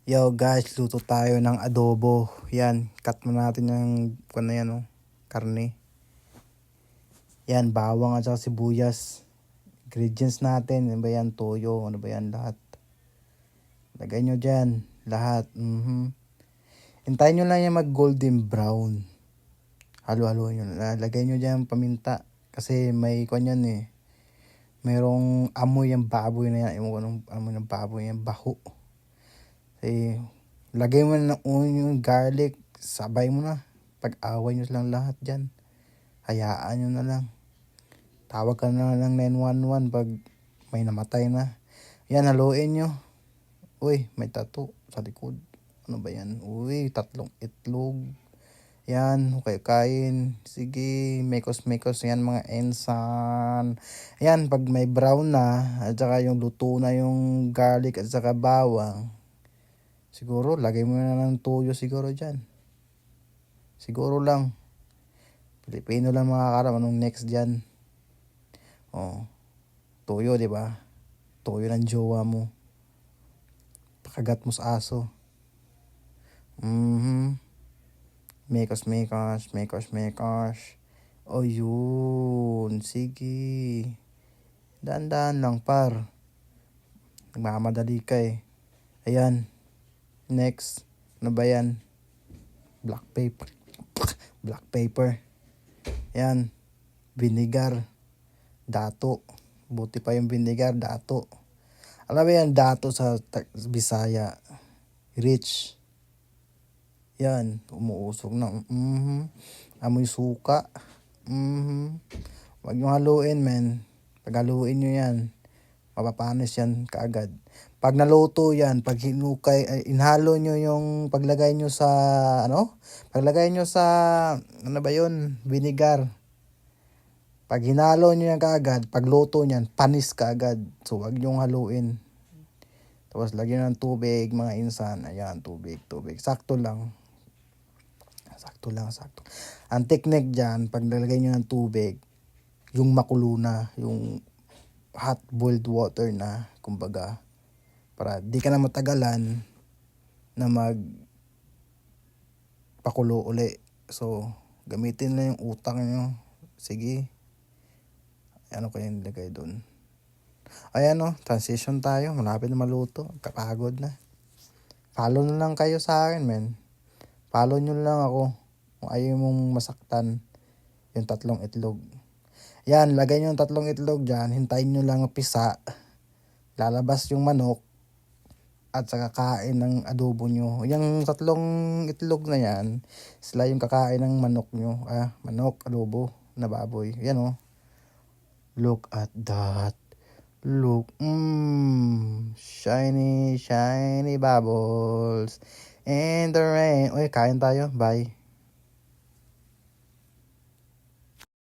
Yo guys, luto tayo ng adobo. Yan, cut mo natin yung ano yan, oh, karne. Yan, bawang at saka sibuyas. Ingredients natin, ano ba yan, toyo, ano ba yan, lahat. Lagay nyo dyan, lahat. Hintayin nyo lang yung mag golden brown. Halo-halo nyo. Lagay nyo dyan paminta. Kasi may kwan yan eh. Mayroong amoy yung baboy na yan. Ewan ko anong amoy ng baboy yan, baho. Eh, lagay mo na yung garlic, sabay mo na. Pag-away nyo lang lahat dyan. Hayaan nyo na lang. Tawag ka na lang 911 pag may namatay na. Yan, haluin nyo. Uy, may tattoo sa likod. Ano ba yan? Uy, 3 itlog. Yan, okay, kain. Sige, mekos-mekos yan mga ensan. Yan, pag may brown na, at saka yung luto na yung garlic at saka bawang, siguro, lagay mo na ng toyo siguro dyan. Siguro lang. Pilipino lang makakaram. Anong next dyan? Oh, toyo, di ba? Toyo ng jowa mo. Pakagat mo sa aso. Mekos, mekos, mekos, mekos. Oh, yun. Sige. Daan-daan lang, par. Nagmamadali ka eh. Ayan. Next. Ano ba yan? Black paper. Black paper. Yan. Vinegar. Dato. Buti pa yung vinegar, dato. Alam mo yan, dato sa Bisaya. Rich. Yan. Umuusok na. Amoy suka. Huwag nyo haluin, men. Pag haluin nyo yan, mapapanis yan kaagad. Pag naluto yan, pag inhalo nyo yung paglagay nyo sa, paglagay nyo sa, ano ba yun, vinegar. Pag hinalo nyo yan kaagad, pag luto nyan, panis kaagad. So, wag nyo haluin. Tapos, lagyan ng tubig, mga insan. Ayan, tubig. Sakto lang. Sakto. Ang technique dyan, pag nalagay nyo ng tubig, yung makulo na, yung hot boiled water na, kumbaga, para di ka na matagalan na pakulo uli. So, gamitin lang yung utak nyo. Sige. Ano kayo nilagay doon? Ayan o, transition tayo. Malapit na maluto. Kapagod na. Follow na lang kayo sa akin, men. Follow nyo lang ako. Kung ayaw mong masaktan yung 3 itlog. Yan, lagay nyo yung 3 itlog dyan. Hintayin nyo lang pisa. Lalabas yung manok. At saka kain ng adobo nyo. Yung 3 itlog na yan, sila yung kakain ng manok nyo. Manok, adobo, na baboy. Yan o. Look at that. Look. Shiny, shiny bubbles. In the rain. Uy, kain tayo. Bye.